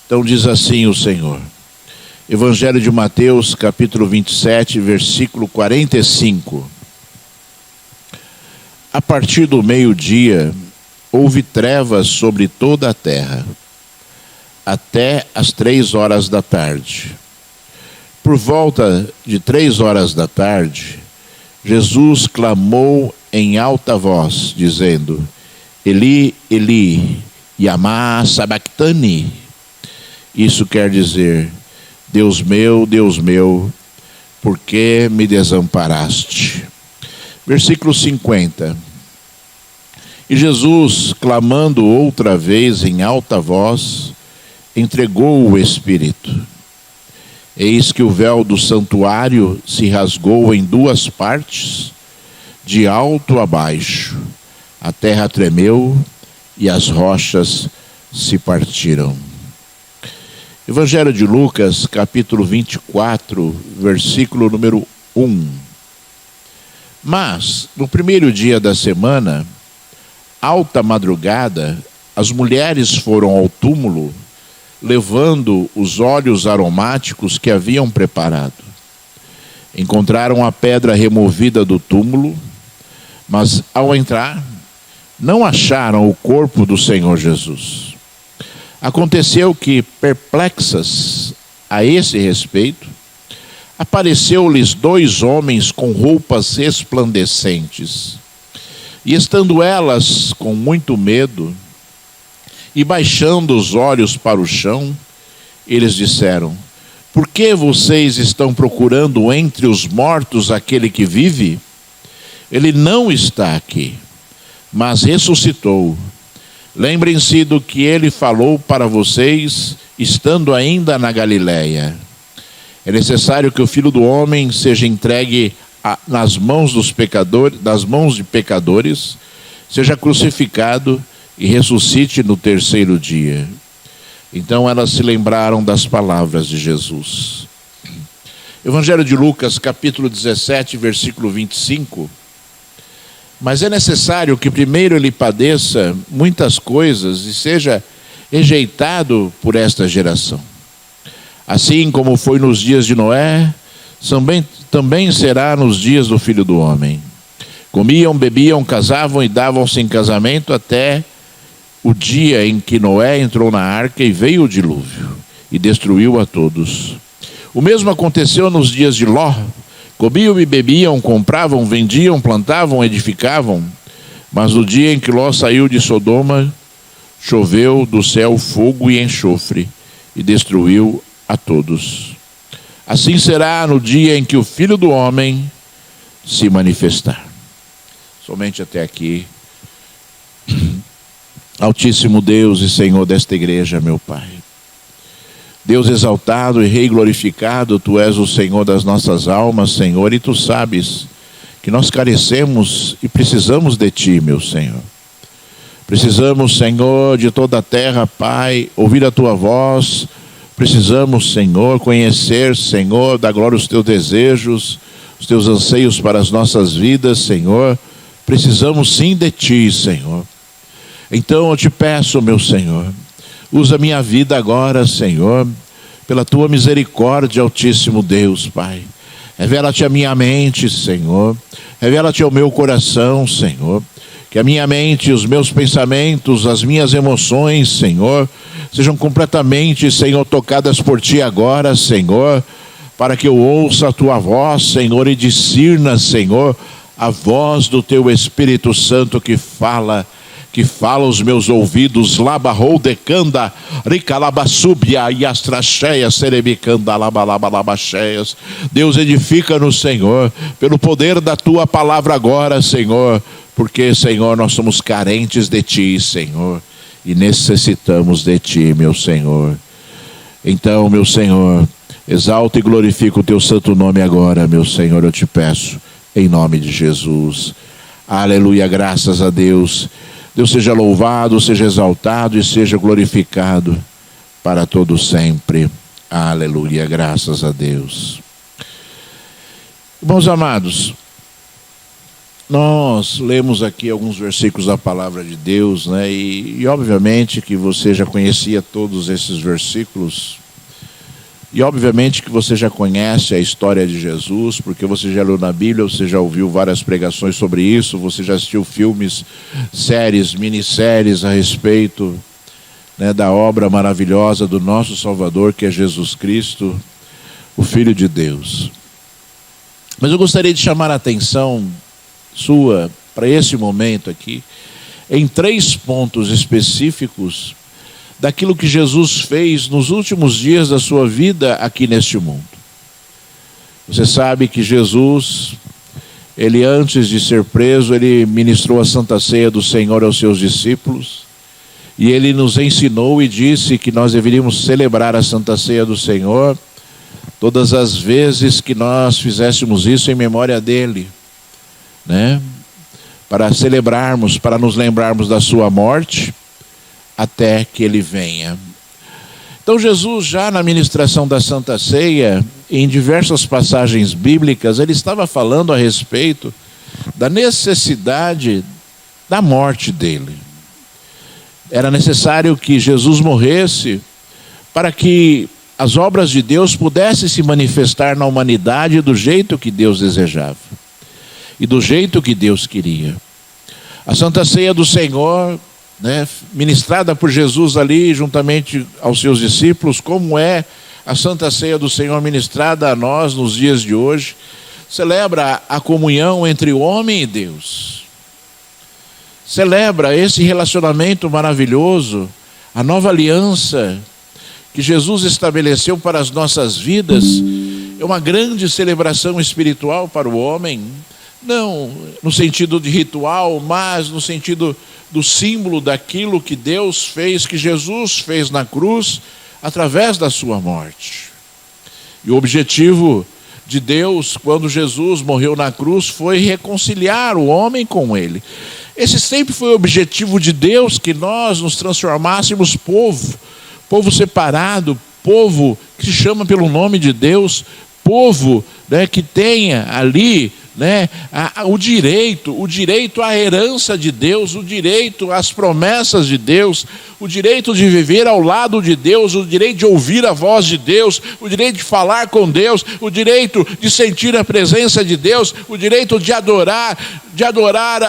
Então diz assim o Senhor. Evangelho de Mateus, capítulo 27, versículo 45. A partir do meio-dia, houve trevas sobre toda a terra, até as 3 horas da tarde. Por volta de 3 horas da tarde, Jesus clamou em alta voz, dizendo: Eli, Eli, lama sabachthani. Isso quer dizer: Deus meu, por que me desamparaste? Versículo 50. E Jesus, clamando outra vez em alta voz, entregou o Espírito. Eis que o véu do santuário se rasgou em 2 partes, de alto a baixo. A terra tremeu e as rochas se partiram. Evangelho de Lucas, capítulo 24, versículo número 1. Mas, no primeiro dia da semana, alta madrugada, as mulheres foram ao túmulo, levando os óleos aromáticos que haviam preparado. Encontraram a pedra removida do túmulo, mas ao entrar, não acharam o corpo do Senhor Jesus. Aconteceu que, perplexas a esse respeito, apareceu-lhes 2 homens com roupas resplandecentes. E estando elas com muito medo, e baixando os olhos para o chão, eles disseram: Por que vocês estão procurando entre os mortos aquele que vive? Ele não está aqui, mas ressuscitou. Lembrem-se do que ele falou para vocês, estando ainda na Galileia. É necessário que o Filho do Homem seja entregue nas mãos dos pecadores, nas mãos de pecadores, seja crucificado e ressuscite no 3º dia. Então elas se lembraram das palavras de Jesus. Evangelho de Lucas, capítulo 17, versículo 25. Mas é necessário que primeiro ele padeça muitas coisas e seja rejeitado por esta geração. Assim como foi nos dias de Noé, também será nos dias do Filho do Homem. Comiam, bebiam, casavam e davam-se em casamento até o dia em que Noé entrou na arca e veio o dilúvio e destruiu a todos. O mesmo aconteceu nos dias de Ló. Comiam e bebiam, compravam, vendiam, plantavam, edificavam. Mas no dia em que Ló saiu de Sodoma, choveu do céu fogo e enxofre e destruiu a todos. Assim será no dia em que o Filho do Homem se manifestar. Somente até aqui. Altíssimo Deus e Senhor desta igreja, meu Pai. Deus exaltado e Rei glorificado, Tu és o Senhor das nossas almas, Senhor, e Tu sabes que nós carecemos e precisamos de Ti, meu Senhor. Precisamos, Senhor, de toda a terra, Pai, ouvir a Tua voz. Precisamos, Senhor, conhecer, Senhor, da glória os Teus desejos, os Teus anseios para as nossas vidas, Senhor. Precisamos sim de Ti, Senhor. Então eu te peço, meu Senhor, usa minha vida agora, Senhor, pela Tua misericórdia, Altíssimo Deus, Pai. Revela-te a minha mente, Senhor. Revela-te ao meu coração, Senhor. Que a minha mente, os meus pensamentos, as minhas emoções, Senhor, sejam completamente, Senhor, tocadas por Ti agora, Senhor, para que eu ouça a Tua voz, Senhor, e discirna, Senhor, a voz do Teu Espírito Santo que fala aos meus ouvidos. Labarrou decanda, ricalabasúbia e astracheia, serebicanda, labalabacheias. Deus, edifica-nos, Senhor, pelo poder da Tua palavra agora, Senhor, porque, Senhor, nós somos carentes de Ti, Senhor, e necessitamos de Ti, meu Senhor. Então, meu Senhor, exalta e glorifica o Teu santo nome agora, meu Senhor, eu te peço, em nome de Jesus. Aleluia, graças a Deus. Deus seja louvado, seja exaltado e seja glorificado para todo sempre. Aleluia, graças a Deus. Irmãos amados, Nós lemos aqui alguns versículos da palavra de Deus, né? E obviamente que você já conhecia todos esses versículos. E obviamente que você já conhece a história de Jesus, porque você já leu na Bíblia, você já ouviu várias pregações sobre isso, você já assistiu filmes, séries, minisséries a respeito, né, da obra maravilhosa do nosso Salvador, que é Jesus Cristo, o Filho de Deus. Mas eu gostaria de chamar a atenção sua para esse momento aqui, em 3 pontos específicos daquilo que Jesus fez nos últimos dias da sua vida aqui neste mundo. Você sabe que Jesus, ele antes de ser preso, ele ministrou a Santa Ceia do Senhor aos seus discípulos, e ele nos ensinou e disse que nós deveríamos celebrar a Santa Ceia do Senhor todas as vezes que nós fizéssemos isso em memória dele, né? Para celebrarmos, para nos lembrarmos da sua morte, até que ele venha. Então Jesus, já na ministração da Santa Ceia, em diversas passagens bíblicas, ele estava falando a respeito da necessidade da morte dele. Era necessário que Jesus morresse para que as obras de Deus pudessem se manifestar na humanidade do jeito que Deus desejava e do jeito que Deus queria. A Santa Ceia do Senhor, né, ministrada por Jesus ali juntamente aos seus discípulos, como é a Santa Ceia do Senhor ministrada a nós nos dias de hoje, celebra a comunhão entre o homem e Deus. Celebra esse relacionamento maravilhoso, a nova aliança que Jesus estabeleceu para as nossas vidas. É uma grande celebração espiritual para o homem, não no sentido de ritual, mas no sentido do símbolo daquilo que Deus fez, que Jesus fez na cruz, através da sua morte. E o objetivo de Deus, quando Jesus morreu na cruz, foi reconciliar o homem com ele. Esse sempre foi o objetivo de Deus, que nós nos transformássemos povo separado, povo que se chama pelo nome de Deus, povo, né, que tenha ali, né, o direito à herança de Deus, o direito às promessas de Deus, o direito de viver ao lado de Deus, o direito de ouvir a voz de Deus, o direito de falar com Deus, o direito de sentir a presença de Deus, o direito de adorar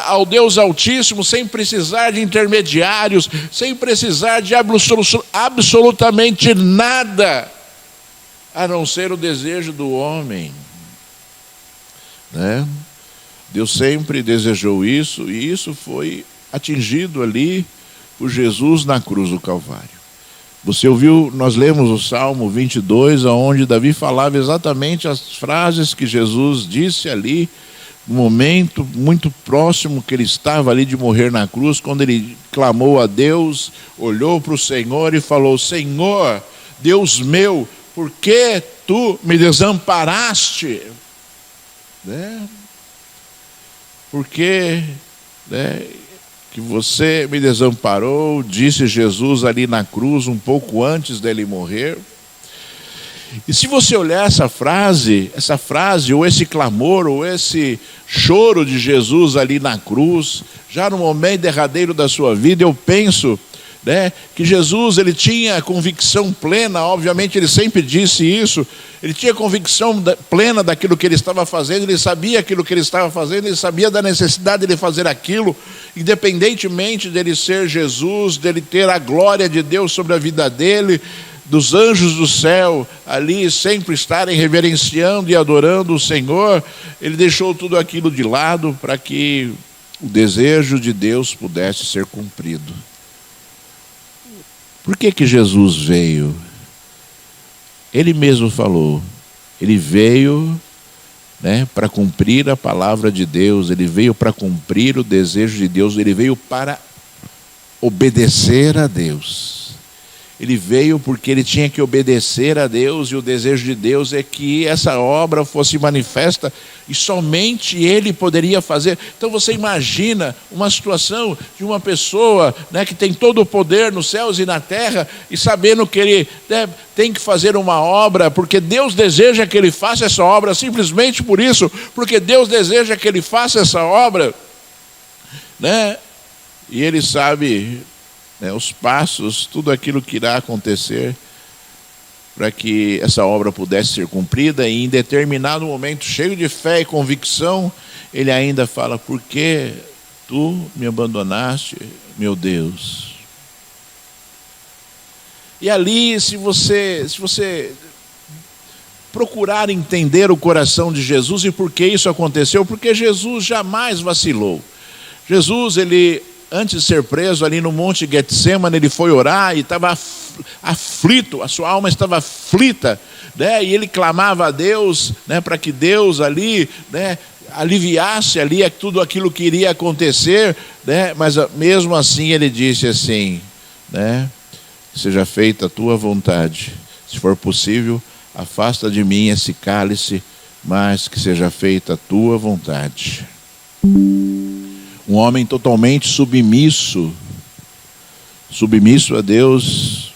ao Deus Altíssimo sem precisar de intermediários, sem precisar de absolutamente nada, a não ser o desejo do homem. Né? Deus sempre desejou isso, e isso foi atingido ali por Jesus na cruz do Calvário. Você ouviu, nós lemos o Salmo 22, onde Davi falava exatamente as frases que Jesus disse ali, no momento muito próximo que ele estava ali de morrer na cruz, quando ele clamou a Deus, olhou para o Senhor e falou: Senhor, Deus meu, por que tu me desamparaste? Né? Porque, né, que você me desamparou, disse Jesus ali na cruz, um pouco antes dele morrer. E se você olhar essa frase, ou esse clamor, ou esse choro de Jesus ali na cruz, já no momento derradeiro da sua vida, eu penso, né, que Jesus, ele tinha convicção plena, obviamente ele sempre disse isso, ele tinha convicção plena daquilo que ele estava fazendo, ele sabia aquilo que ele estava fazendo, ele sabia da necessidade de ele fazer aquilo, independentemente dele ser Jesus, dele ter a glória de Deus sobre a vida dele, dos anjos do céu ali sempre estarem reverenciando e adorando o Senhor, ele deixou tudo aquilo de lado para que o desejo de Deus pudesse ser cumprido. Por que Jesus veio? Ele mesmo falou, ele veio, né, para cumprir a palavra de Deus, ele veio para cumprir o desejo de Deus, ele veio para obedecer a Deus. Ele veio porque ele tinha que obedecer a Deus, e o desejo de Deus é que essa obra fosse manifesta, e somente ele poderia fazer. Então você imagina uma situação de uma pessoa, né, que tem todo o poder nos céus e na terra, e sabendo que ele, né, tem que fazer uma obra, porque Deus deseja que ele faça essa obra, simplesmente por isso, porque Deus deseja que ele faça essa obra, né? E ele sabe, né, os passos, tudo aquilo que irá acontecer para que essa obra pudesse ser cumprida. E em determinado momento, cheio de fé e convicção, ele ainda fala: por que tu me abandonaste, meu Deus? E ali, se você procurar entender o coração de Jesus e por que isso aconteceu, porque Jesus jamais vacilou. Jesus, ele, antes de ser preso ali no Monte Getsemane, ele foi orar e estava aflito, a sua alma estava aflita, né? E ele clamava a Deus, né, para que Deus ali, né, aliviasse ali tudo aquilo que iria acontecer, né? Mas mesmo assim ele disse assim, né, seja feita a tua vontade, se for possível, afasta de mim esse cálice, mas que seja feita a tua vontade. Um homem totalmente submisso a Deus,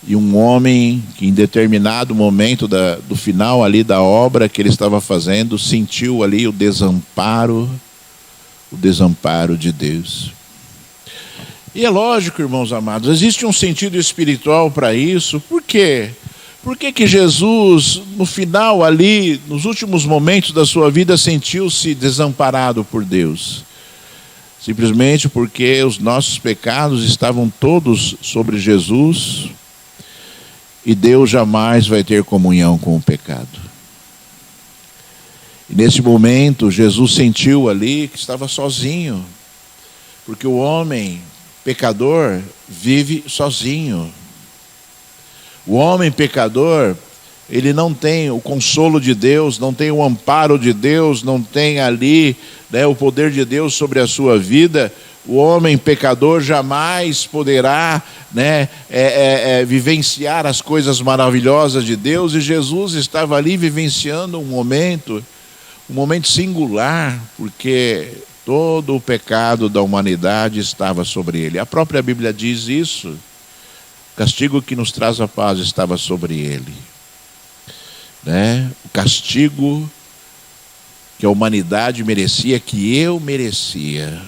e um homem que em determinado momento do final ali da obra que ele estava fazendo, sentiu ali o desamparo de Deus. E é lógico, irmãos amados, existe um sentido espiritual para isso. Por quê? Por que Jesus, no final ali, nos últimos momentos da sua vida, sentiu-se desamparado por Deus? Simplesmente porque os nossos pecados estavam todos sobre Jesus, e Deus jamais vai ter comunhão com o pecado. E nesse momento, Jesus sentiu ali que estava sozinho, porque o homem pecador vive sozinho. O homem pecador, ele não tem o consolo de Deus, não tem o amparo de Deus, não tem ali, né, o poder de Deus sobre a sua vida. O homem pecador jamais poderá, né, vivenciar as coisas maravilhosas de Deus, e Jesus estava ali vivenciando um momento singular, porque todo o pecado da humanidade estava sobre ele. A própria Bíblia diz isso. O castigo que nos traz a paz estava sobre ele, né? O castigo que a humanidade merecia, que eu merecia.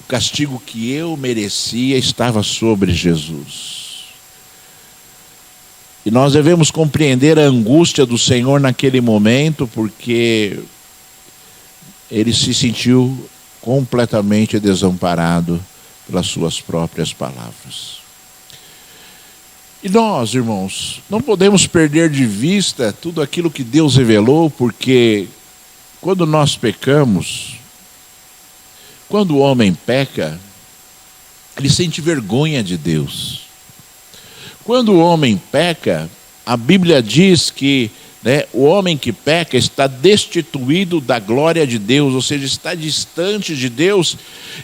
O castigo que eu merecia estava sobre Jesus. E nós devemos compreender a angústia do Senhor naquele momento, porque ele se sentiu completamente desamparado pelas suas próprias palavras. E nós, irmãos, não podemos perder de vista tudo aquilo que Deus revelou, porque quando nós pecamos, quando o homem peca, ele sente vergonha de Deus. Quando o homem peca, a Bíblia diz que, né, o homem que peca está destituído da glória de Deus, ou seja, está distante de Deus.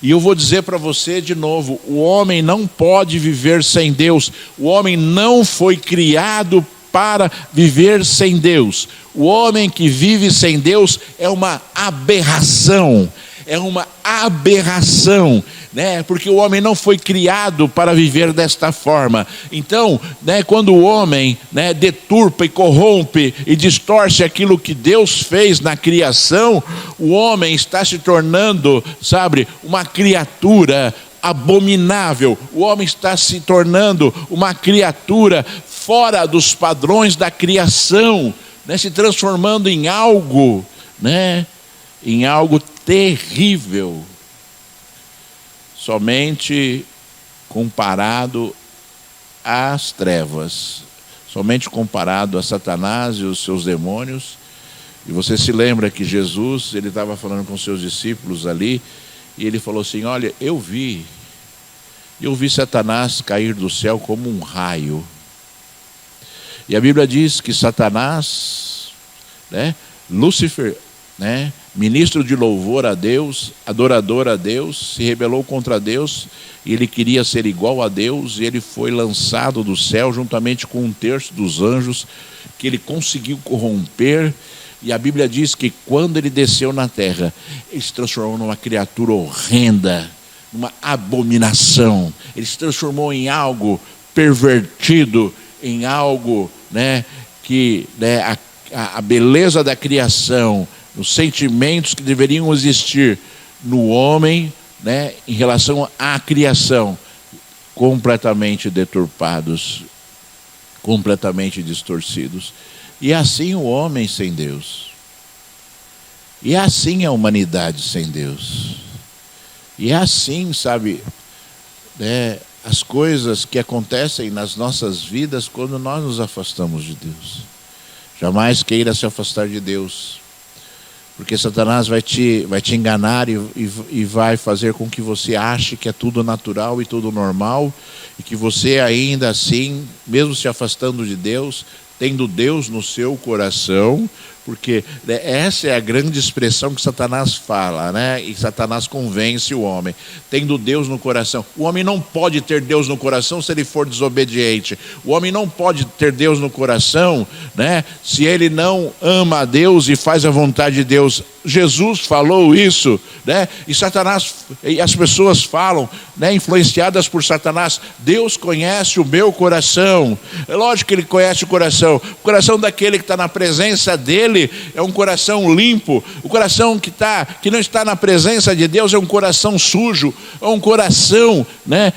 E eu vou dizer para você de novo, o homem não pode viver sem Deus. O homem não foi criado para viver sem Deus. O homem que vive sem Deus é uma aberração. É uma aberração, né? Porque o homem não foi criado para viver desta forma. Então, né, quando o homem, né, deturpa e corrompe e distorce aquilo que Deus fez na criação, o homem está se tornando, sabe, uma criatura abominável. O homem está se tornando uma criatura fora dos padrões da criação, né, se transformando em algo, né, em algo terrível, somente comparado às trevas, somente comparado a Satanás e os seus demônios. E você se lembra que Jesus, ele estava falando com seus discípulos ali, e ele falou assim: olha, eu vi Satanás cair do céu como um raio. E a Bíblia diz que Satanás, né, Lúcifer, né, ministro de louvor a Deus, adorador a Deus, se rebelou contra Deus, e ele queria ser igual a Deus, e ele foi lançado do céu juntamente com 1/3 dos anjos, que ele conseguiu corromper. E a Bíblia diz que quando ele desceu na terra, ele se transformou numa criatura horrenda, numa abominação. Ele se transformou em algo pervertido, em algo, que a beleza da criação, os sentimentos que deveriam existir no homem, em relação à criação, completamente deturpados, completamente distorcidos. E assim o homem sem Deus. E assim a humanidade sem Deus. E assim, sabe, as coisas que acontecem nas nossas vidas quando nós nos afastamos de Deus. Jamais queira se afastar de Deus, porque Satanás vai te enganar e vai fazer com que você ache que é tudo natural e tudo normal, e que você ainda assim, mesmo se afastando de Deus, tendo Deus no seu coração, porque essa é a grande expressão que Satanás fala, e Satanás convence o homem, tendo Deus no coração. O homem não pode ter Deus no coração se ele for desobediente. O homem não pode ter Deus no coração, se ele não ama a Deus e faz a vontade de Deus. Jesus falou isso, e Satanás, e as pessoas falam, influenciadas por Satanás: Deus conhece o meu coração. É lógico que ele conhece o coração daquele que está na presença dele é um coração limpo. O coração que não está na presença de Deus é um coração sujo, é um coração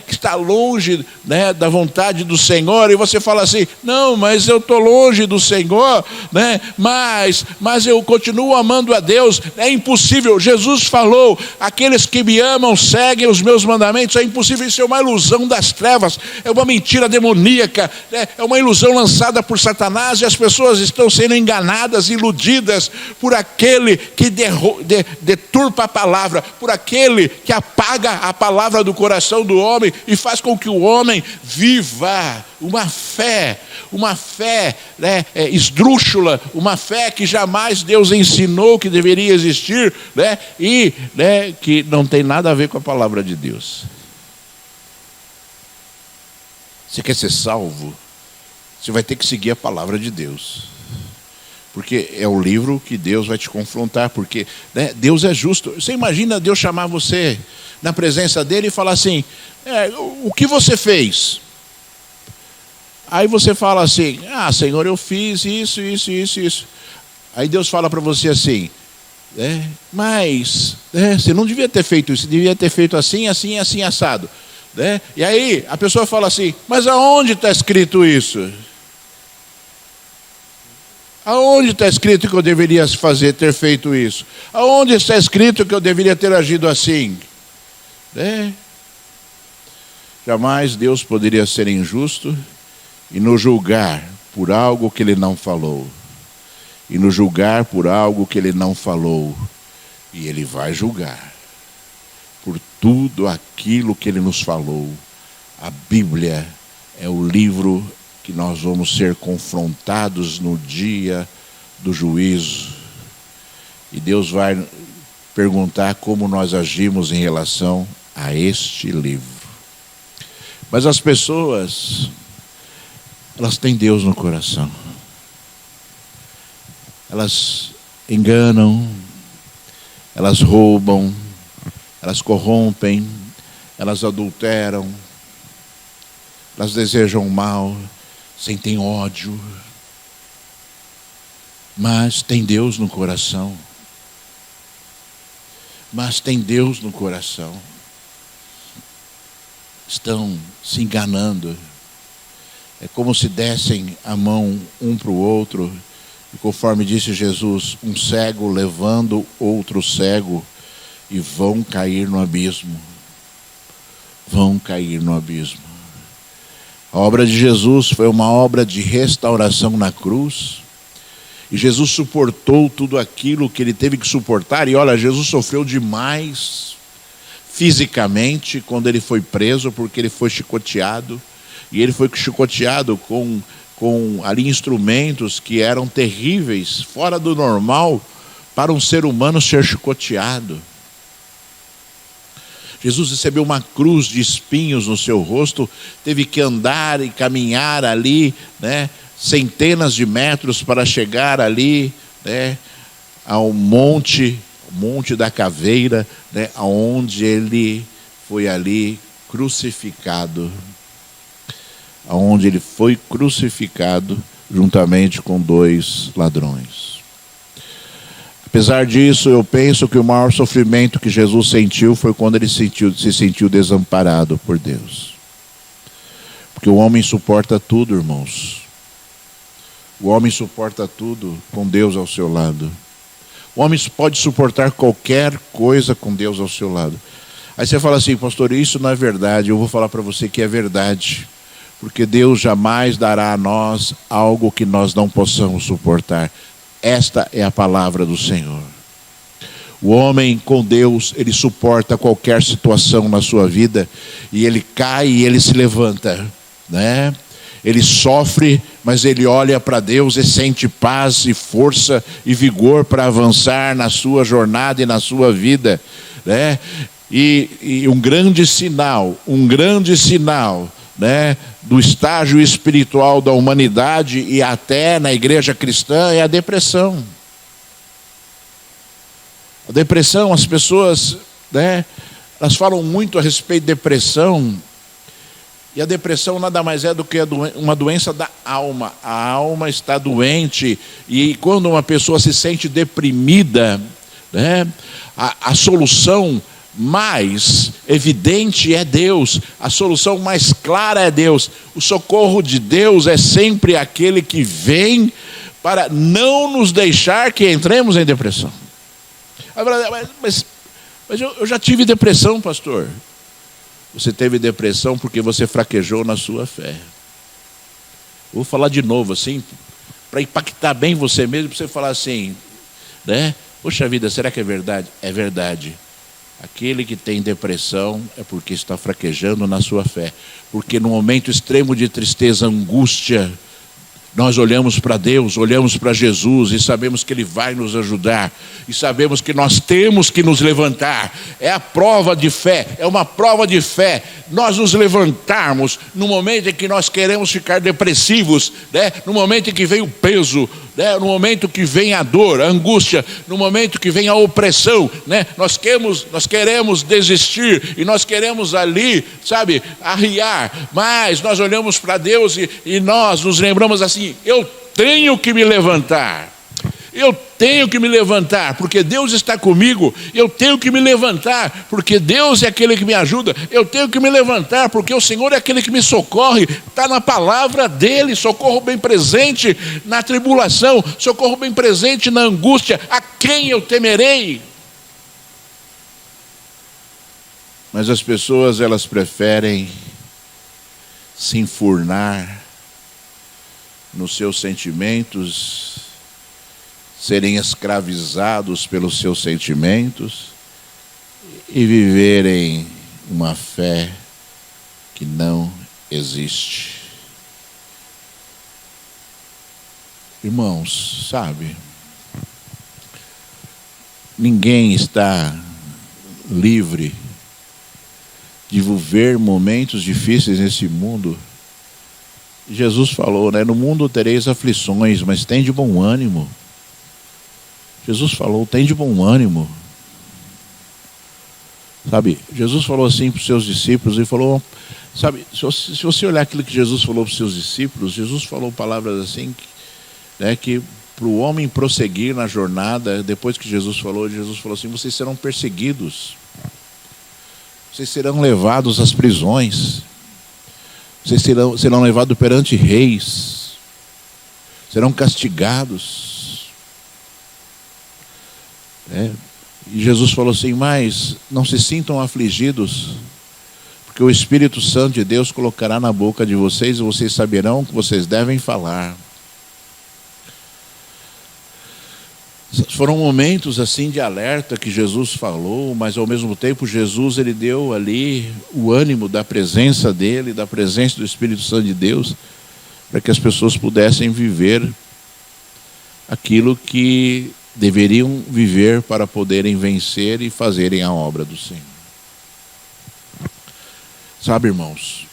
que está longe da vontade do Senhor. E você fala assim: não, mas eu estou longe do Senhor, mas eu continuo amando a Deus. É impossível. Jesus falou: aqueles que me amam seguem os meus mandamentos. É impossível. Isso é uma ilusão das trevas, é uma mentira demoníaca, é uma ilusão lançada por Satanás, e as pessoas estão sendo enganadas, iludidas por aquele que deturpa a palavra, por aquele que apaga a palavra do coração do homem e faz com que o homem viva uma fé esdrúxula, uma fé que jamais Deus ensinou que deveria existir, e que não tem nada a ver com a palavra de Deus. Você quer ser salvo? Você vai ter que seguir a palavra de Deus, porque é o livro que Deus vai te confrontar, porque Deus é justo. Você imagina Deus chamar você na presença dele e falar assim: o que você fez? Aí você fala assim: Senhor, eu fiz isso. Aí Deus fala para você assim: mas você não devia ter feito isso, você devia ter feito assim, assado. E aí a pessoa fala assim: mas aonde está escrito isso? Aonde está escrito que eu deveria ter feito isso? Aonde está escrito que eu deveria ter agido assim? Jamais Deus poderia ser injusto e nos julgar por algo que Ele não falou. E nos julgar por algo que Ele não falou. E Ele vai julgar por tudo aquilo que Ele nos falou. A Bíblia é o livro que nós vamos ser confrontados no dia do juízo. E Deus vai perguntar como nós agimos em relação a este livro. Mas as pessoas, elas têm Deus no coração. Elas enganam, elas roubam, elas corrompem, elas adulteram, elas desejam o mal, sentem ódio, mas tem Deus no coração. Estão se enganando. É como se dessem a mão um para o outro, e conforme disse Jesus, um cego levando outro cego, e vão cair no abismo. A obra de Jesus foi uma obra de restauração na cruz. E Jesus suportou tudo aquilo que ele teve que suportar. E olha, Jesus sofreu demais fisicamente quando ele foi preso, porque ele foi chicoteado. E ele foi chicoteado com ali instrumentos que eram terríveis, fora do normal, para um ser humano ser chicoteado. Jesus recebeu uma cruz de espinhos no seu rosto, teve que andar e caminhar ali, né, centenas de metros para chegar ali, né, ao monte da caveira, né, onde ele foi ali crucificado. Onde ele foi crucificado juntamente com 2 ladrões. Apesar disso, eu penso que o maior sofrimento que Jesus sentiu foi quando ele se sentiu desamparado por Deus. Porque o homem suporta tudo, irmãos. O homem suporta tudo com Deus ao seu lado. O homem pode suportar qualquer coisa com Deus ao seu lado. Aí você fala assim, pastor, isso não é verdade. Eu vou falar para você que é verdade. Porque Deus jamais dará a nós algo que nós não possamos suportar. Esta é a palavra do Senhor. O homem com Deus, ele suporta qualquer situação na sua vida, e ele cai e ele se levanta, né? Ele sofre, mas ele olha para Deus e sente paz e força e vigor para avançar na sua jornada e na sua vida, né? E um grande sinal, né, do estágio espiritual da humanidade e até na igreja cristã é a depressão. A depressão, as pessoas, né, elas falam muito a respeito de depressão, e a depressão nada mais é do que uma doença da alma. A alma está doente, e quando uma pessoa se sente deprimida, né, a solução mais evidente é Deus, a solução mais clara é Deus. O socorro de Deus é sempre aquele que vem para não nos deixar que entremos em depressão. Mas eu já tive depressão, pastor. Você teve depressão porque você fraquejou na sua fé. Vou falar de novo assim, para impactar bem você mesmo, para você falar assim, né? Poxa vida, será que é verdade? É verdade. Aquele que tem depressão é porque está fraquejando na sua fé. Porque no momento extremo de tristeza, angústia, nós olhamos para Deus, olhamos para Jesus e sabemos que Ele vai nos ajudar. E sabemos que nós temos que nos levantar. É a prova de fé, é uma prova de fé. Nós nos levantarmos no momento em que nós queremos ficar depressivos, né? No momento em que vem o peso, né? No momento que vem a dor, a angústia, no momento que vem a opressão, né? Nós queremos desistir e nós queremos ali, sabe, arriar. Mas nós olhamos para Deus e nós nos lembramos assim, eu tenho que me levantar. Eu tenho que me levantar, porque Deus está comigo. Eu tenho que me levantar, porque Deus é aquele que me ajuda. Eu tenho que me levantar, porque o Senhor é aquele que me socorre. Está na palavra dEle, socorro bem presente na tribulação, socorro bem presente na angústia. A quem eu temerei? Mas as pessoas, elas preferem se enfurnar nos seus sentimentos, serem escravizados pelos seus sentimentos e viverem uma fé que não existe. Irmãos, sabe, ninguém está livre de viver momentos difíceis nesse mundo. Jesus falou, né? No mundo tereis aflições, mas tem de bom ânimo. Jesus falou, tem de bom ânimo. Sabe, Jesus falou assim para os seus discípulos, e falou, sabe, se você olhar aquilo que Jesus falou para os seus discípulos, Jesus falou palavras assim, né, que para o homem prosseguir na jornada, depois que Jesus falou assim, vocês serão perseguidos, vocês serão levados às prisões, vocês serão levados perante reis, serão castigados. E Jesus falou assim, mas não se sintam afligidos, porque o Espírito Santo de Deus colocará na boca de vocês, e vocês saberão o que vocês devem falar. Foram momentos assim de alerta que Jesus falou, mas ao mesmo tempo Jesus, ele deu ali o ânimo da presença dele, da presença do Espírito Santo de Deus, para que as pessoas pudessem viver aquilo que deveriam viver para poderem vencer e fazerem a obra do Senhor. Sabe, irmãos,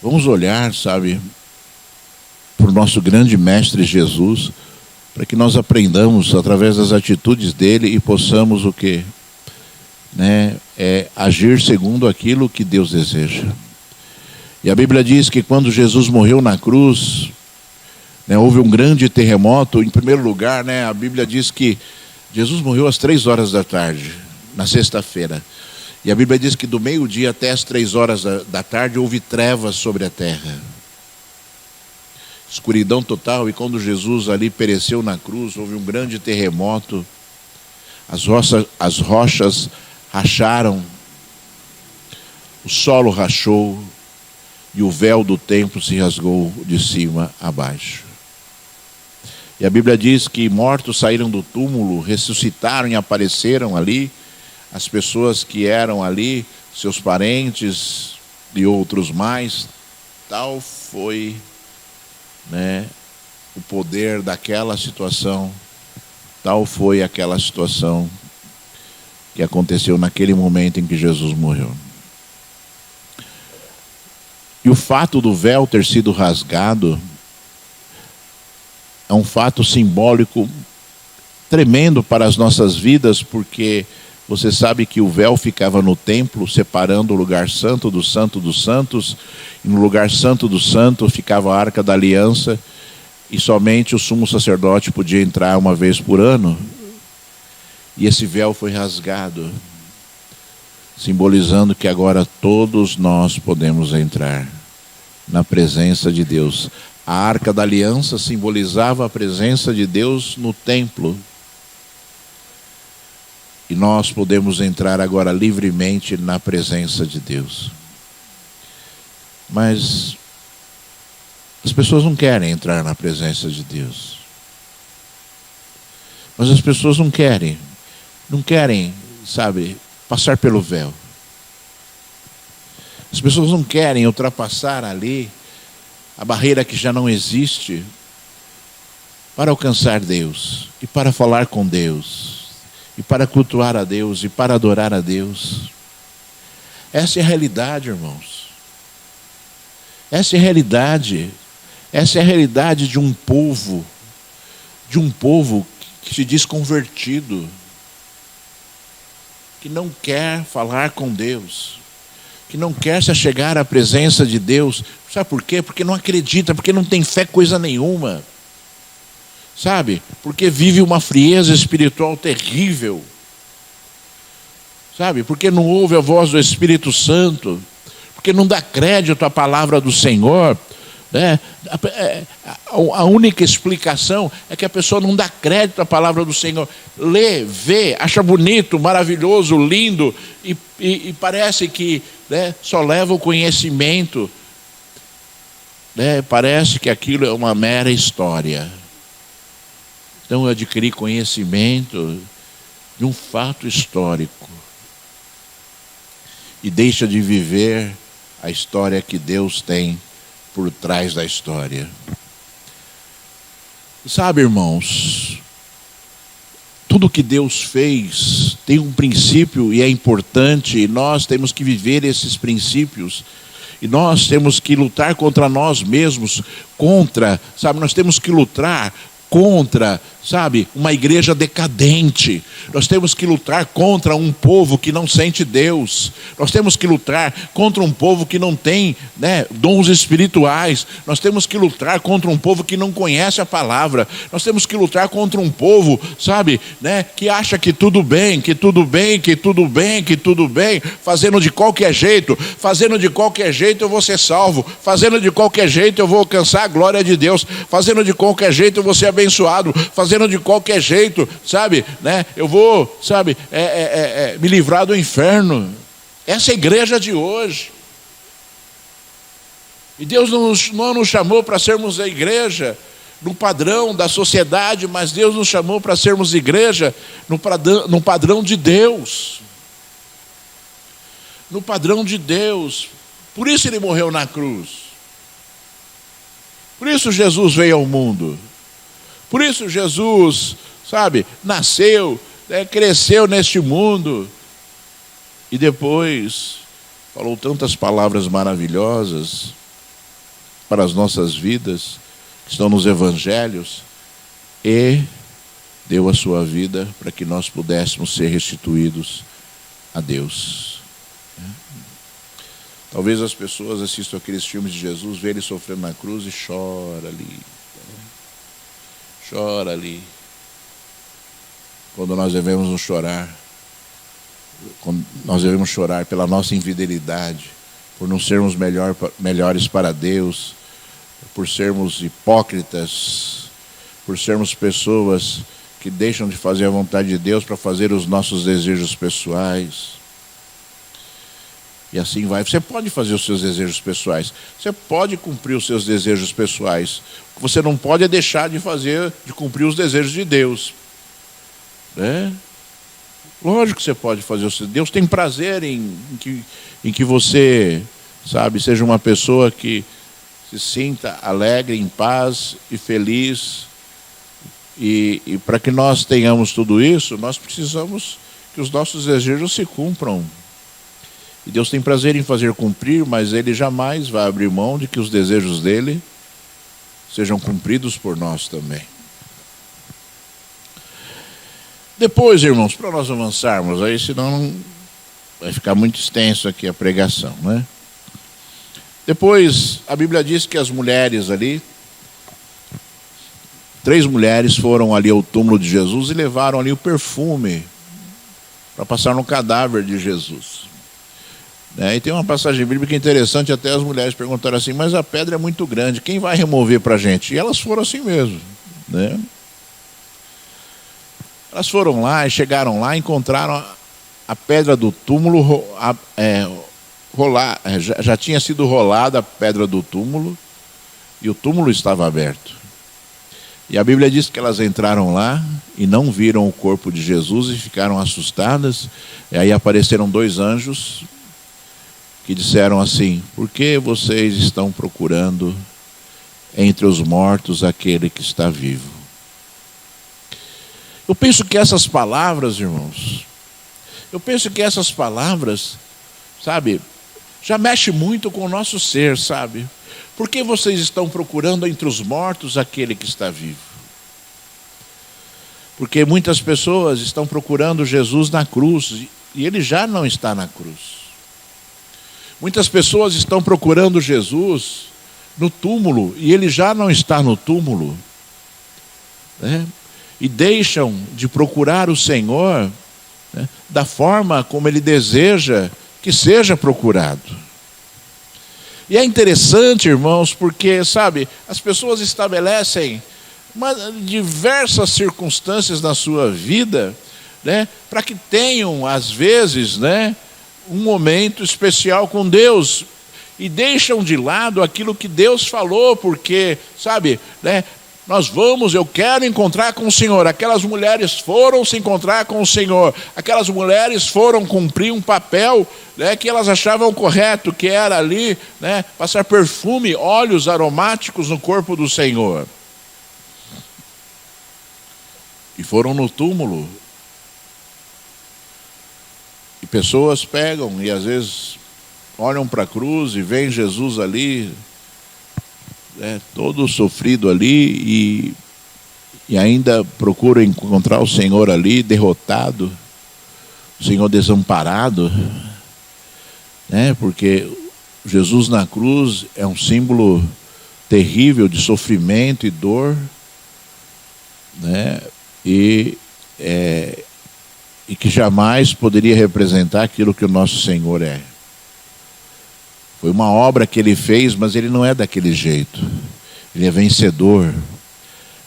vamos olhar, sabe, para o nosso grande mestre Jesus, para que nós aprendamos através das atitudes dele e possamos o quê? Agir segundo aquilo que Deus deseja. E a Bíblia diz que quando Jesus morreu na cruz, houve um grande terremoto. Em primeiro lugar, a Bíblia diz que Jesus morreu às 3 horas da tarde, na sexta-feira. E a Bíblia diz que do meio-dia até as 3 horas da tarde houve trevas sobre a terra. Escuridão total. E quando Jesus ali pereceu na cruz, houve um grande terremoto. As rochas racharam, o solo rachou e o véu do templo se rasgou de cima a baixo. E a Bíblia diz que mortos saíram do túmulo, ressuscitaram e apareceram ali. As pessoas que eram ali, seus parentes e outros mais. Tal foi o poder daquela situação. Tal foi aquela situação que aconteceu naquele momento em que Jesus morreu. E o fato do véu ter sido rasgado é um fato simbólico tremendo para as nossas vidas, porque você sabe que o véu ficava no templo, separando o lugar santo dos santos, e no lugar santo do santo ficava a Arca da Aliança, e somente o sumo sacerdote podia entrar uma vez por ano. E esse véu foi rasgado, simbolizando que agora todos nós podemos entrar na presença de Deus. A Arca da Aliança simbolizava a presença de Deus no templo. E nós podemos entrar agora livremente na presença de Deus. Mas as pessoas não querem entrar na presença de Deus. Mas as pessoas não querem, sabe, passar pelo véu. As pessoas não querem ultrapassar ali a barreira que já não existe para alcançar Deus e para falar com Deus e para cultuar a Deus e para adorar a Deus. Essa é a realidade, irmãos. Essa é a realidade. Essa é a realidade de um povo que se diz convertido, que não quer falar com Deus, que não quer se achegar à presença de Deus. Sabe por quê? Porque não acredita, porque não tem fé coisa nenhuma. Sabe? Porque vive uma frieza espiritual terrível. Sabe? Porque não ouve a voz do Espírito Santo, porque não dá crédito à palavra do Senhor. A única explicação é que a pessoa não dá crédito à palavra do Senhor. Lê, vê, acha bonito, maravilhoso, lindo, e parece que só leva o conhecimento. Parece que aquilo é uma mera história. Então eu adquiri conhecimento de um fato histórico e deixa de viver a história que Deus tem por trás da história. Sabe, irmãos, tudo que Deus fez tem um princípio e é importante, e nós temos que viver esses princípios. E nós temos que lutar contra nós mesmos, nós temos que lutar contra, uma igreja decadente. Nós temos que lutar contra um povo que não sente Deus. Nós temos que lutar contra um povo que não tem, dons espirituais. Nós temos que lutar contra um povo que não conhece a palavra. Nós temos que lutar contra um povo, que acha que tudo bem, fazendo de qualquer jeito eu vou ser salvo, fazendo de qualquer jeito eu vou alcançar a glória de Deus, fazendo de qualquer jeito eu vou ser abençoado, fazendo de qualquer jeito, eu vou, me livrar do inferno. Essa é a igreja de hoje. E Deus não nos chamou para sermos a igreja no padrão da sociedade, mas Deus nos chamou para sermos igreja no padrão de Deus. No padrão de Deus. Por isso ele morreu na cruz. Por isso Jesus veio ao mundo. Por isso Jesus, sabe, nasceu, cresceu neste mundo, e depois falou tantas palavras maravilhosas para as nossas vidas, que estão nos evangelhos, e deu a sua vida para que nós pudéssemos ser restituídos a Deus. Talvez as pessoas assistam aqueles filmes de Jesus, vê ele sofrendo na cruz e chora ali. Chora ali. Quando nós devemos nos chorar. Quando nós devemos chorar pela nossa infidelidade, por não sermos melhores para Deus, por sermos hipócritas, por sermos pessoas que deixam de fazer a vontade de Deus para fazer os nossos desejos pessoais. E assim vai. Você pode fazer os seus desejos pessoais, você pode cumprir os seus desejos pessoais. O que você não pode é deixar de cumprir os desejos de Deus, né? Lógico que você pode fazer. Deus tem prazer em que você, sabe, seja uma pessoa que se sinta alegre, em paz e feliz. E para que nós tenhamos tudo isso, nós precisamos que os nossos desejos se cumpram. E Deus tem prazer em fazer cumprir, mas Ele jamais vai abrir mão de que os desejos dEle sejam cumpridos por nós também. Depois, irmãos, para nós avançarmos, aí senão vai ficar muito extenso aqui a pregação, né? Depois, a Bíblia diz que as mulheres ali, 3 mulheres foram ali ao túmulo de Jesus e levaram ali o perfume para passar no cadáver de Jesus. E tem uma passagem bíblica interessante, até as mulheres perguntaram assim, mas a pedra é muito grande, quem vai remover para a gente? E elas foram assim mesmo, né? Elas foram lá e chegaram lá, encontraram a pedra do túmulo já tinha sido rolada a pedra do túmulo, e o túmulo estava aberto. E a Bíblia diz que elas entraram lá e não viram o corpo de Jesus e ficaram assustadas. E aí apareceram 2 anjos que disseram assim, por que vocês estão procurando entre os mortos aquele que está vivo? Eu penso que essas palavras, irmãos, sabe, já mexe muito com o nosso ser, sabe? Por que vocês estão procurando entre os mortos aquele que está vivo? Porque muitas pessoas estão procurando Jesus na cruz e Ele já não está na cruz. Muitas pessoas estão procurando Jesus no túmulo e Ele já não está no túmulo, né? E deixam de procurar o Senhor, né, da forma como Ele deseja que seja procurado. E é interessante, irmãos, porque, sabe, as pessoas estabelecem diversas circunstâncias na sua vida, né, para que tenham, às vezes, né, um momento especial com Deus, e deixam de lado aquilo que Deus falou, porque, sabe, né, eu quero encontrar com o Senhor. Aquelas mulheres foram se encontrar com o Senhor. Aquelas mulheres foram cumprir um papel, né, que elas achavam correto, que era ali, né, passar perfume, óleos aromáticos no corpo do Senhor. E foram no túmulo. E pessoas pegam e às vezes olham para a cruz e veem Jesus ali, todo sofrido ali, e ainda procuram encontrar o Senhor ali derrotado, o Senhor desamparado, né? Porque Jesus na cruz é um símbolo terrível de sofrimento e dor, né? E que jamais poderia representar aquilo que o nosso Senhor é. Foi uma obra que Ele fez, mas Ele não é daquele jeito. Ele é vencedor,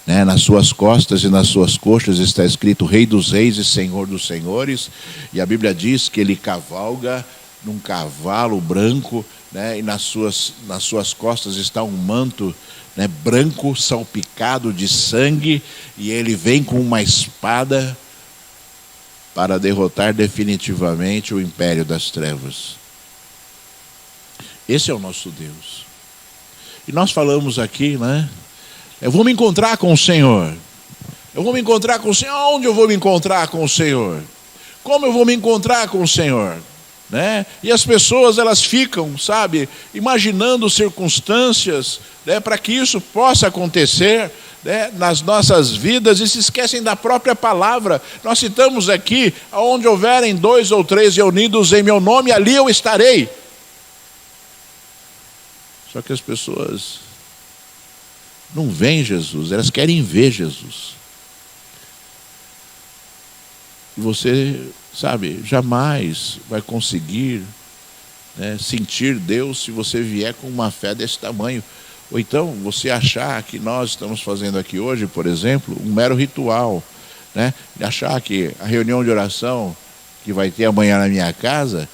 né? Nas suas costas e nas suas coxas está escrito Rei dos Reis e Senhor dos Senhores. E a Bíblia diz que Ele cavalga num cavalo branco, né? E nas suas costas está um manto, né, branco, salpicado de sangue. E Ele vem com uma espada para derrotar definitivamente o império das trevas. Esse é o nosso Deus. E nós falamos aqui, né? Eu vou me encontrar com o Senhor. Eu vou me encontrar com o Senhor. Onde eu vou me encontrar com o Senhor? Como eu vou me encontrar com o Senhor? Né? E as pessoas, elas ficam, sabe, imaginando circunstâncias, né, para que isso possa acontecer, né, nas nossas vidas, e se esquecem da própria palavra. Nós citamos aqui: onde houverem 2 ou 3 reunidos em meu nome, ali eu estarei. Só que as pessoas não veem Jesus, elas querem ver Jesus. E você, sabe, jamais vai conseguir, né, sentir Deus se você vier com uma fé desse tamanho. Ou então você achar que nós estamos fazendo aqui hoje, por exemplo, um mero ritual, né? Achar que a reunião de oração que vai ter amanhã na minha casa,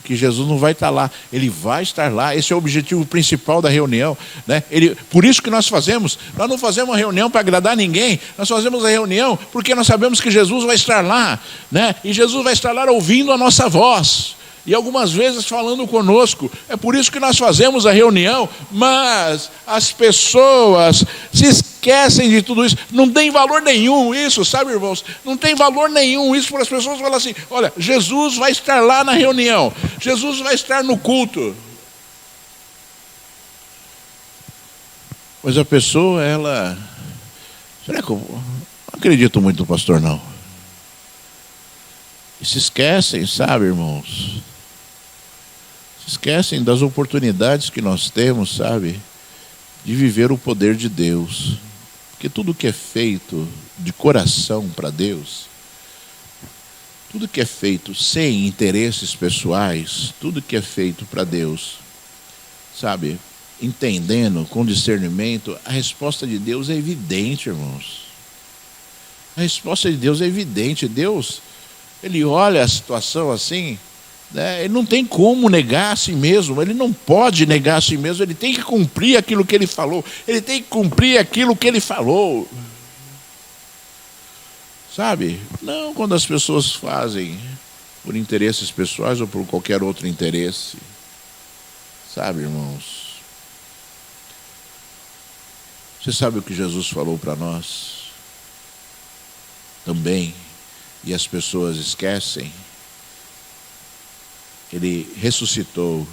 que Jesus não vai estar lá. Ele vai estar lá. Esse é o objetivo principal da reunião, né? Por isso que nós não fazemos uma reunião para agradar ninguém. Nós fazemos a reunião porque nós sabemos que Jesus vai estar lá, né? E Jesus vai estar lá ouvindo a nossa voz, e algumas vezes falando conosco. É por isso que nós fazemos a reunião. Mas as pessoas se esquecem de tudo isso. Não tem valor nenhum isso, sabe, irmãos? Não tem valor nenhum isso para as pessoas falarem assim: olha, Jesus vai estar lá na reunião, Jesus vai estar no culto. Mas a pessoa, ela... Será que eu não acredito muito no pastor, não? E se esquecem, sabe, irmãos? Esquecem das oportunidades que nós temos, sabe, de viver o poder de Deus. Porque tudo que é feito de coração para Deus, tudo que é feito sem interesses pessoais, tudo que é feito para Deus, sabe, entendendo, com discernimento, a resposta de Deus é evidente, irmãos. A resposta de Deus é evidente. Deus, Ele olha a situação assim, né? Ele não tem como negar a si mesmo, ele não pode negar a si mesmo, ele tem que cumprir aquilo que ele falou, ele tem que cumprir aquilo que ele falou. Sabe? Não quando as pessoas fazem por interesses pessoais ou por qualquer outro interesse. Sabe, irmãos? Você sabe o que Jesus falou para nós? Também, e as pessoas esquecem. Ele ressuscitou,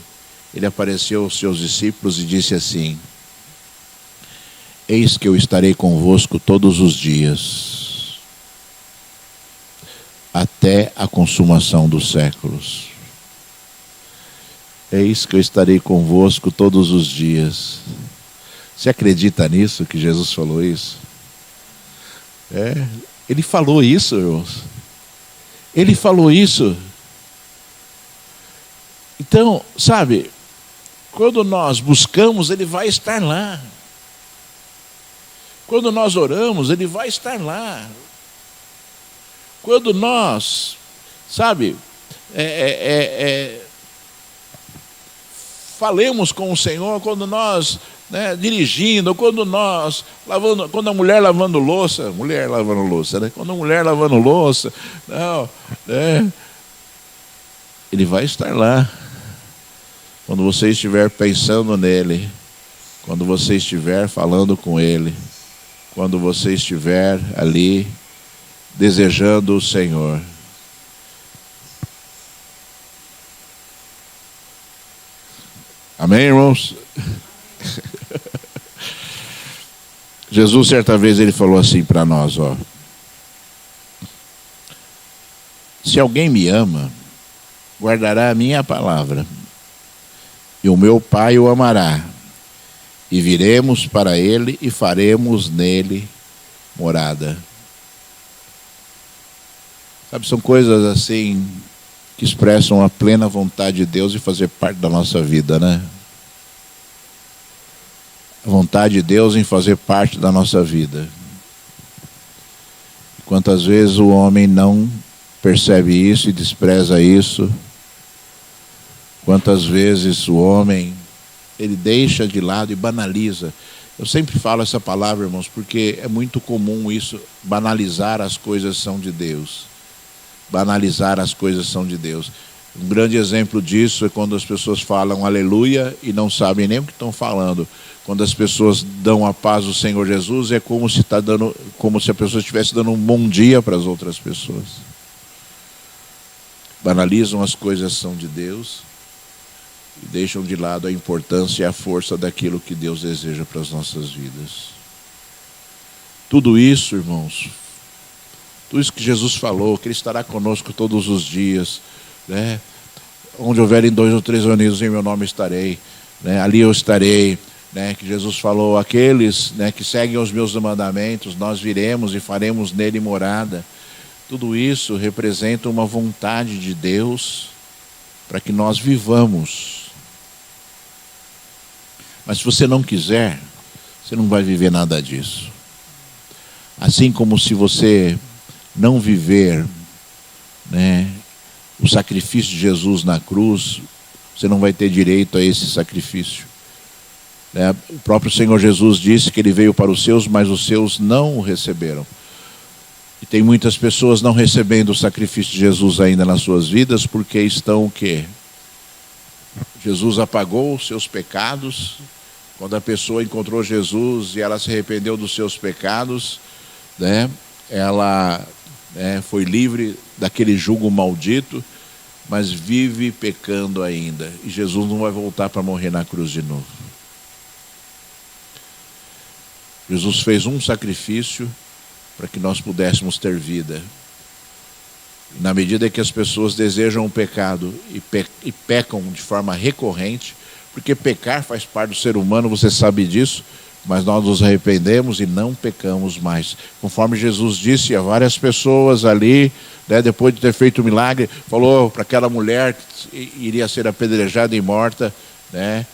ele apareceu aos seus discípulos e disse assim: eis que eu estarei convosco todos os dias, até a consumação dos séculos. Eis que eu estarei convosco todos os dias. Você acredita nisso, que Jesus falou isso? Ele falou isso, irmãos. Ele falou isso. Então, sabe, quando nós buscamos, Ele vai estar lá. Quando nós oramos, Ele vai estar lá. Quando nós, sabe, falemos com o Senhor, quando nós, né, dirigindo, quando nós lavando, quando a mulher lavando louça, né? Quando a mulher lavando louça, não, né? Ele vai estar lá. Quando você estiver pensando nele, quando você estiver falando com ele, quando você estiver ali desejando o Senhor. Amém, irmãos? Jesus, certa vez, ele falou assim para nós, ó: se alguém me ama, guardará a minha palavra, e o meu Pai o amará, e viremos para ele e faremos nele morada. Sabe, são coisas assim que expressam a plena vontade de Deus de fazer parte da nossa vida, né? A vontade de Deus em fazer parte da nossa vida. Quantas vezes o homem não percebe isso e despreza isso? Quantas vezes o homem, ele deixa de lado e banaliza. Eu sempre falo essa palavra, irmãos, porque é muito comum isso, banalizar as coisas são de Deus. Banalizar as coisas são de Deus. Um grande exemplo disso é quando as pessoas falam aleluia e não sabem nem o que estão falando. Quando as pessoas dão a paz do Senhor Jesus, é como se como se a pessoa estivesse dando um bom dia para as outras pessoas. Banalizam as coisas que são de Deus e deixam de lado a importância e a força daquilo que Deus deseja para as nossas vidas. Tudo isso, irmãos, tudo isso que Jesus falou, que Ele estará conosco todos os dias, né? Onde houverem 2 ou 3 reunidos em meu nome estarei, né? Ali eu estarei, né? Que Jesus falou, aqueles, né, que seguem os meus mandamentos, nós viremos e faremos nele morada. Tudo isso representa uma vontade de Deus para que nós vivamos. Mas se você não quiser, você não vai viver nada disso. Assim como se você não viver, né, o sacrifício de Jesus na cruz, você não vai ter direito a esse sacrifício. O próprio Senhor Jesus disse que Ele veio para os seus, mas os seus não o receberam. E tem muitas pessoas não recebendo o sacrifício de Jesus ainda nas suas vidas, porque estão o quê? Jesus apagou os seus pecados. Quando a pessoa encontrou Jesus e ela se arrependeu dos seus pecados, né, ela foi livre daquele jugo maldito, mas vive pecando ainda. E Jesus não vai voltar para morrer na cruz de novo. Jesus fez um sacrifício para que nós pudéssemos ter vida. E na medida que as pessoas desejam o pecado e pecam de forma recorrente, porque pecar faz parte do ser humano, você sabe disso, mas nós nos arrependemos e não pecamos mais. Conforme Jesus disse a várias pessoas ali, né, depois de ter feito o milagre, falou para aquela mulher que iria ser apedrejada e morta, né,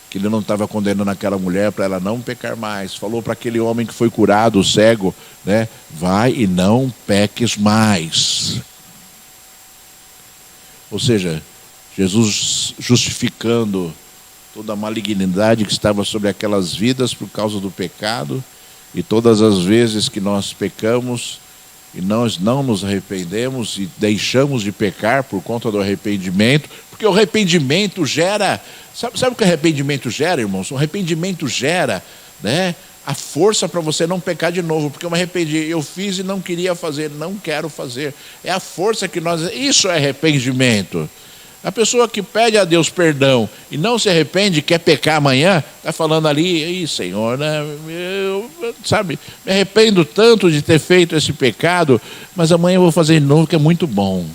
que Ele não estava condenando aquela mulher para ela não pecar mais. Falou para aquele homem que foi curado, o cego, né, vai e não peques mais. Ou seja, Jesus justificando toda a malignidade que estava sobre aquelas vidas por causa do pecado, e todas as vezes que nós pecamos e nós não nos arrependemos e deixamos de pecar por conta do arrependimento, porque o arrependimento gera, sabe o que o arrependimento gera, irmãos? O arrependimento gera, né, a força para você não pecar de novo, porque eu me arrependi, eu fiz e não queria fazer, não quero fazer. É a força que isso é arrependimento. A pessoa que pede a Deus perdão e não se arrepende, quer pecar amanhã, está falando ali, Senhor, né, sabe, me arrependo tanto de ter feito esse pecado, mas amanhã eu vou fazer de novo, que é muito bom.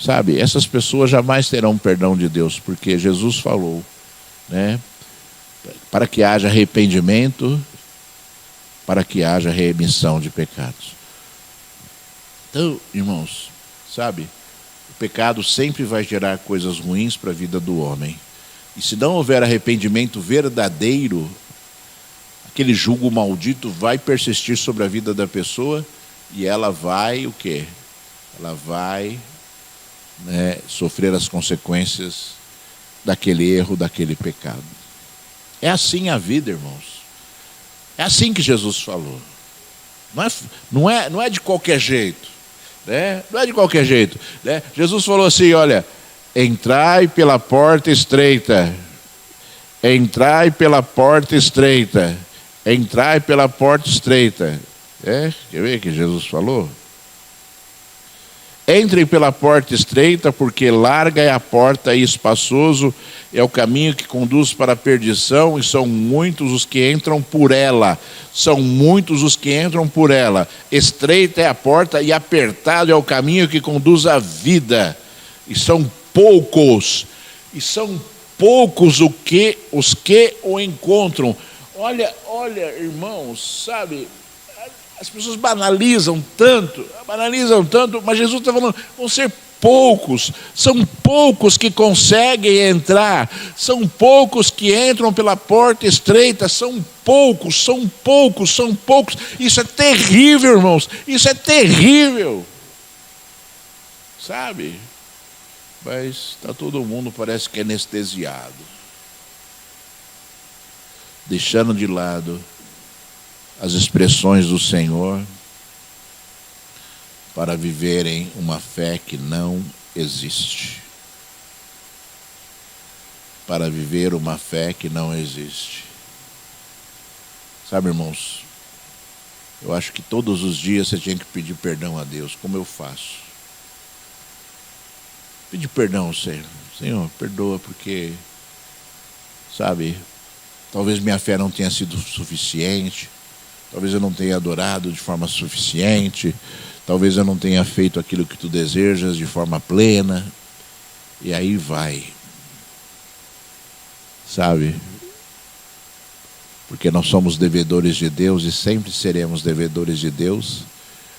Sabe, essas pessoas jamais terão perdão de Deus, porque Jesus falou, né, para que haja arrependimento, para que haja remissão de pecados. Então, irmãos, sabe, o pecado sempre vai gerar coisas ruins para a vida do homem. E se não houver arrependimento verdadeiro, aquele jugo maldito vai persistir sobre a vida da pessoa e ela vai o quê? Ela vai, né, sofrer as consequências daquele erro, daquele pecado. É assim a vida, irmãos. É assim que Jesus falou. Não é de qualquer jeito. Né? Não é de qualquer jeito, né? Jesus falou assim, olha, entrai pela porta estreita, entrai pela porta estreita, entrai pela porta estreita. Quer ver que Jesus falou? Entrem pela porta estreita, porque larga é a porta e espaçoso é o caminho que conduz para a perdição, e são muitos os que entram por ela. São muitos os que entram por ela. Estreita é a porta e apertado é o caminho que conduz à vida. E são poucos os que o encontram. Olha, irmãos, sabe, as pessoas banalizam tanto, mas Jesus está falando, vão ser poucos, são poucos que conseguem entrar, são poucos que entram pela porta estreita, são poucos. Isso é terrível, irmãos, isso é terrível, sabe? Mas está todo mundo, parece que anestesiado, deixando de lado as expressões do Senhor, para viverem uma fé que não existe. Para viver uma fé que não existe. Sabe, irmãos, eu acho que todos os dias você tinha que pedir perdão a Deus, como eu faço. Pedir perdão ao Senhor. Senhor, perdoa porque, sabe, talvez minha fé não tenha sido suficiente, talvez eu não tenha adorado de forma suficiente, talvez eu não tenha feito aquilo que tu desejas de forma plena, e aí vai. Sabe? Porque nós somos devedores de Deus e sempre seremos devedores de Deus,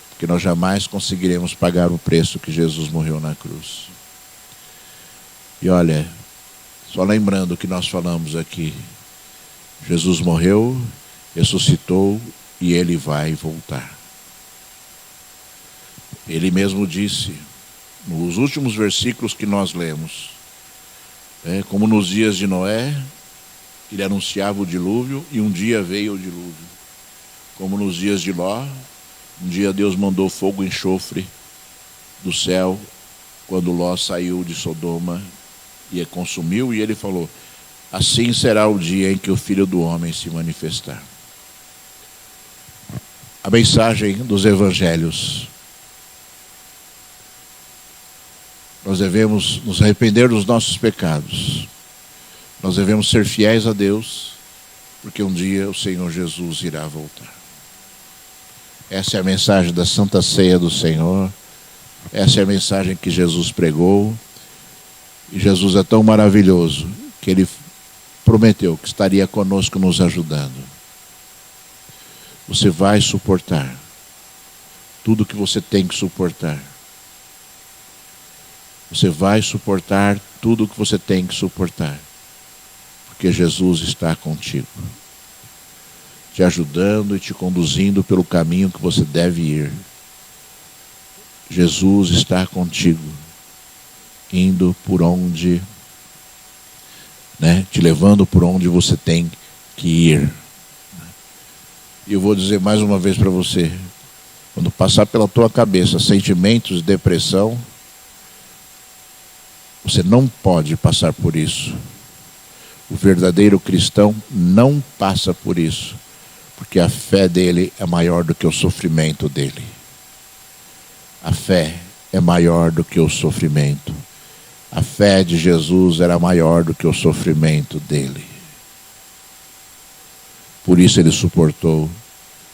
porque nós jamais conseguiremos pagar o preço que Jesus morreu na cruz. E olha, só lembrando o que nós falamos aqui, Jesus morreu, ressuscitou e ele vai voltar. Ele mesmo disse, nos últimos versículos que nós lemos, como nos dias de Noé, ele anunciava o dilúvio e um dia veio o dilúvio. Como nos dias de Ló, um dia Deus mandou fogo e enxofre do céu, quando Ló saiu de Sodoma e consumiu, e ele falou, assim será o dia em que o Filho do Homem se manifestar. A mensagem dos evangelhos. Nós devemos nos arrepender dos nossos pecados. Nós devemos ser fiéis a Deus, porque um dia o Senhor Jesus irá voltar. Essa é a mensagem da Santa Ceia do Senhor. Essa é a mensagem que Jesus pregou. E Jesus é tão maravilhoso que Ele prometeu que estaria conosco nos ajudando. Você vai suportar tudo que você tem que suportar. Você vai suportar tudo o que você tem que suportar. Porque Jesus está contigo. Te ajudando e te conduzindo pelo caminho que você deve ir. Jesus está contigo. Indo por onde, te levando por onde você tem que ir. E eu vou dizer mais uma vez para você. Quando passar pela tua cabeça sentimentos de depressão, você não pode passar por isso. O verdadeiro cristão não passa por isso, porque a fé dele é maior do que o sofrimento dele. A fé é maior do que o sofrimento. A fé de Jesus era maior do que o sofrimento dele. Por isso ele suportou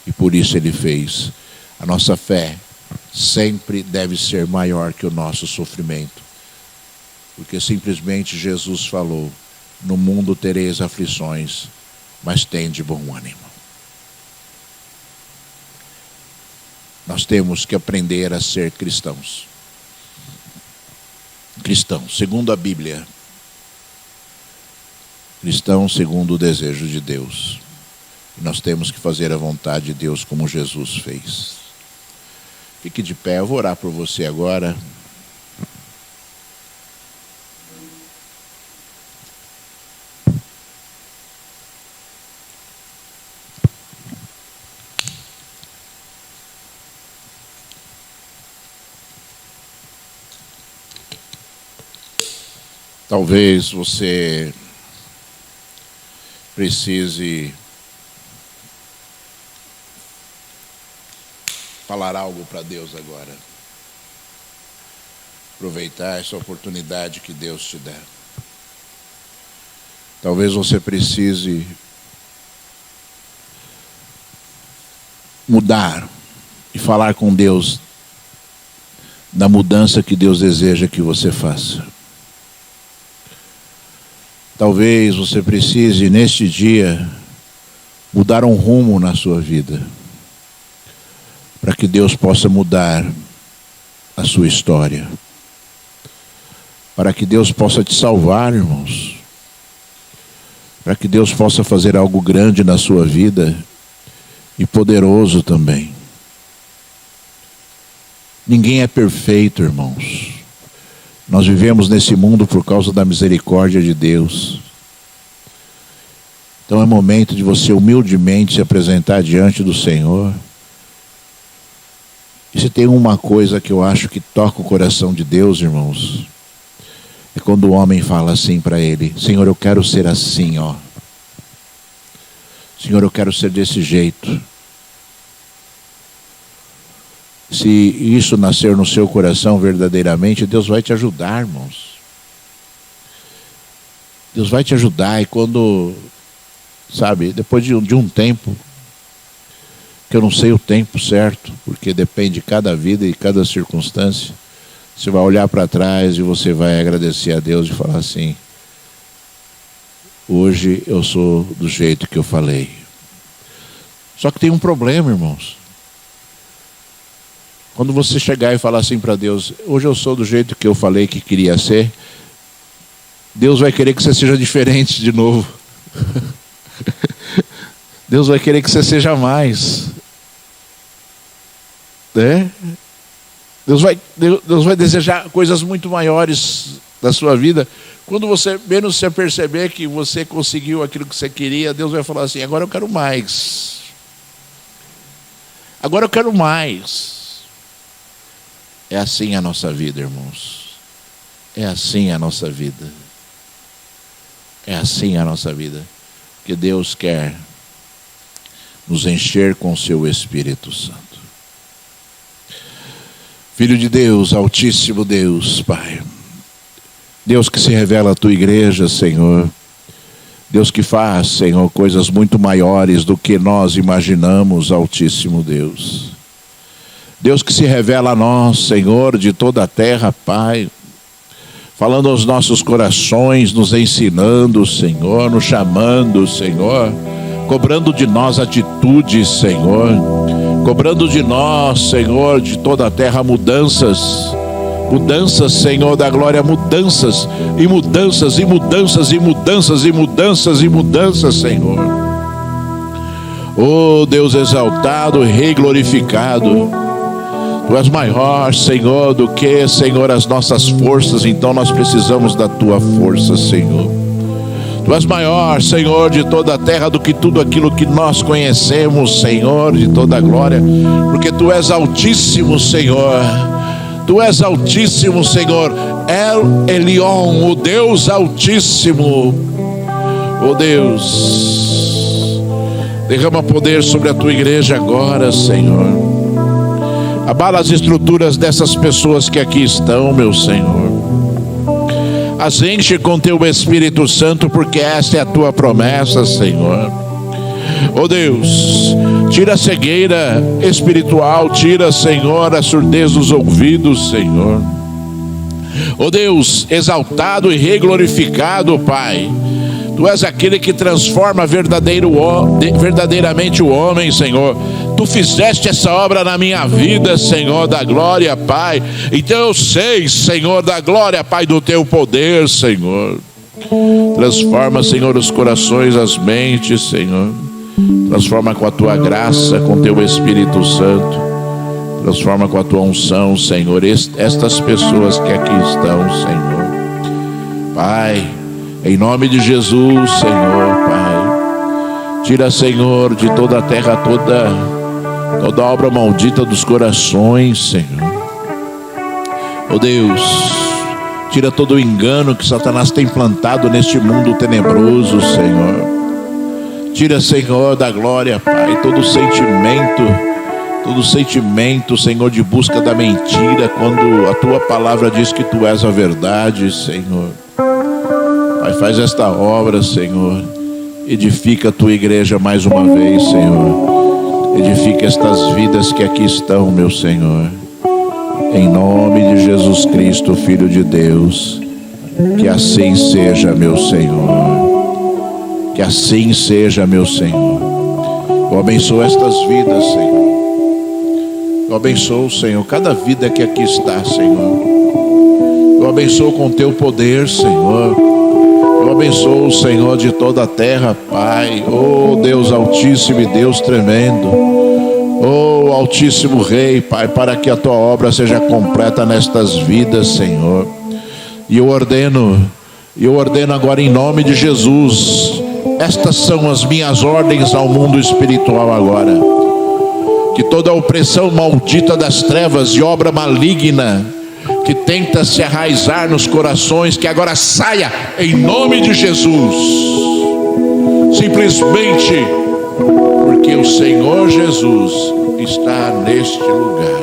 e por isso ele fez. A nossa fé sempre deve ser maior que o nosso sofrimento. Porque simplesmente Jesus falou, no mundo tereis aflições, mas tende bom ânimo. Nós temos que aprender a ser cristãos. Cristãos, segundo a Bíblia. Cristãos segundo o desejo de Deus. E nós temos que fazer a vontade de Deus como Jesus fez. Fique de pé, eu vou orar por você agora. Talvez você precise falar algo para Deus agora. Aproveitar essa oportunidade que Deus te dá. Talvez você precise mudar e falar com Deus da mudança que Deus deseja que você faça. Talvez você precise, neste dia, mudar um rumo na sua vida, para que Deus possa mudar a sua história, para que Deus possa te salvar, irmãos, para que Deus possa fazer algo grande na sua vida e poderoso também. Ninguém é perfeito, irmãos. Nós vivemos nesse mundo por causa da misericórdia de Deus. Então é momento de você humildemente se apresentar diante do Senhor Se tem uma coisa que eu acho que toca o coração de Deus, irmãos, é quando o homem fala assim para ele: Senhor, eu quero ser assim, ó. Senhor, eu quero ser desse jeito. Se isso nascer no seu coração verdadeiramente, Deus vai te ajudar, irmãos. Deus vai te ajudar. E quando, sabe, depois de um tempo, que eu não sei o tempo certo, porque depende de cada vida e cada circunstância, você vai olhar para trás e você vai agradecer a Deus e falar assim: hoje eu sou do jeito que eu falei. Só que tem um problema, irmãos. Quando você chegar e falar assim para Deus: hoje eu sou do jeito que eu falei que queria ser, Deus vai querer que você seja diferente de novo. Deus vai querer que você seja mais. Né? Deus vai desejar coisas muito maiores da sua vida. Quando você menos se perceber que você conseguiu aquilo que você queria, Deus vai falar assim: agora eu quero mais. Agora eu quero mais. É assim a nossa vida, irmãos. É assim a nossa vida. É assim a nossa vida. Que Deus quer nos encher com o seu Espírito Santo. Filho de Deus, Altíssimo Deus, Pai. Deus que se revela à tua igreja, Senhor. Deus que faz, Senhor, coisas muito maiores do que nós imaginamos, Altíssimo Deus. Deus que se revela a nós, Senhor, de toda a terra, Pai. Falando aos nossos corações, nos ensinando, Senhor, nos chamando, Senhor. Cobrando de nós atitudes, Senhor. Cobrando de nós, Senhor, de toda a terra mudanças. Mudanças, Senhor da glória, mudanças, e mudanças, e mudanças, e mudanças, e mudanças, e mudanças, Senhor. Oh, Deus exaltado, Rei glorificado. Tu és maior, Senhor, do que, Senhor, as nossas forças, então nós precisamos da tua força, Senhor. Tu és maior, Senhor, de toda a terra do que tudo aquilo que nós conhecemos, Senhor, de toda a glória, porque Tu és altíssimo, Senhor. Tu és altíssimo, Senhor. El Elyon, o Deus altíssimo. Oh Deus, derrama poder sobre a Tua igreja agora, Senhor. Abala as estruturas dessas pessoas que aqui estão, meu Senhor. As enche com Teu Espírito Santo, porque esta é a Tua promessa, Senhor. Oh Deus, tira a cegueira espiritual, tira, Senhor, a surdez dos ouvidos, Senhor. Oh Deus, exaltado e reglorificado, Pai. Tu és aquele que transforma verdadeiramente o homem, Senhor. Tu fizeste essa obra na minha vida, Senhor da glória, Pai. Então eu sei, Senhor da glória, Pai, do Teu poder, Senhor. Transforma, Senhor, os corações, as mentes, Senhor. Transforma com a Tua graça, com Teu Espírito Santo. Transforma com a Tua unção, Senhor, estas pessoas que aqui estão, Senhor. Pai, em nome de Jesus, Senhor, Pai. Tira, Senhor, de toda a terra, toda obra maldita dos corações, Senhor. Oh Deus, tira todo o engano que Satanás tem plantado neste mundo tenebroso, Senhor. Tira, Senhor, da glória, Pai, todo sentimento, Senhor, de busca da mentira, quando a Tua palavra diz que Tu és a verdade, Senhor. Pai, faz esta obra, Senhor. Edifica a Tua igreja mais uma vez, Senhor. Edifica estas vidas que aqui estão, meu Senhor. Em nome de Jesus Cristo, Filho de Deus. Que assim seja, meu Senhor. Que assim seja, meu Senhor. Eu abençoo estas vidas, Senhor. Eu abençoo, Senhor, cada vida que aqui está, Senhor. Eu abençoo com Teu poder, Senhor. Eu abençoo, Senhor, de toda a terra, Pai. Oh Deus altíssimo e Deus tremendo. Oh altíssimo Rei, Pai, para que a Tua obra seja completa nestas vidas, Senhor. E eu ordeno agora em nome de Jesus. Estas são as minhas ordens ao mundo espiritual agora. que toda opressão maldita das trevas e obra maligna que tenta se arraizar nos corações, que agora saia em nome de Jesus, simplesmente porque o Senhor Jesus está neste lugar.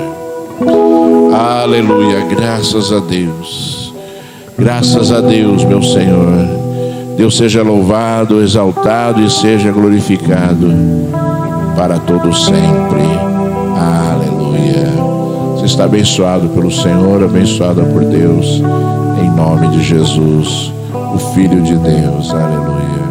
Aleluia, graças a Deus, meu Senhor. Deus seja louvado, exaltado e seja glorificado para todo sempre. Aleluia. Você está abençoado pelo Senhor, abençoada por Deus, em nome de Jesus, o Filho de Deus. Aleluia.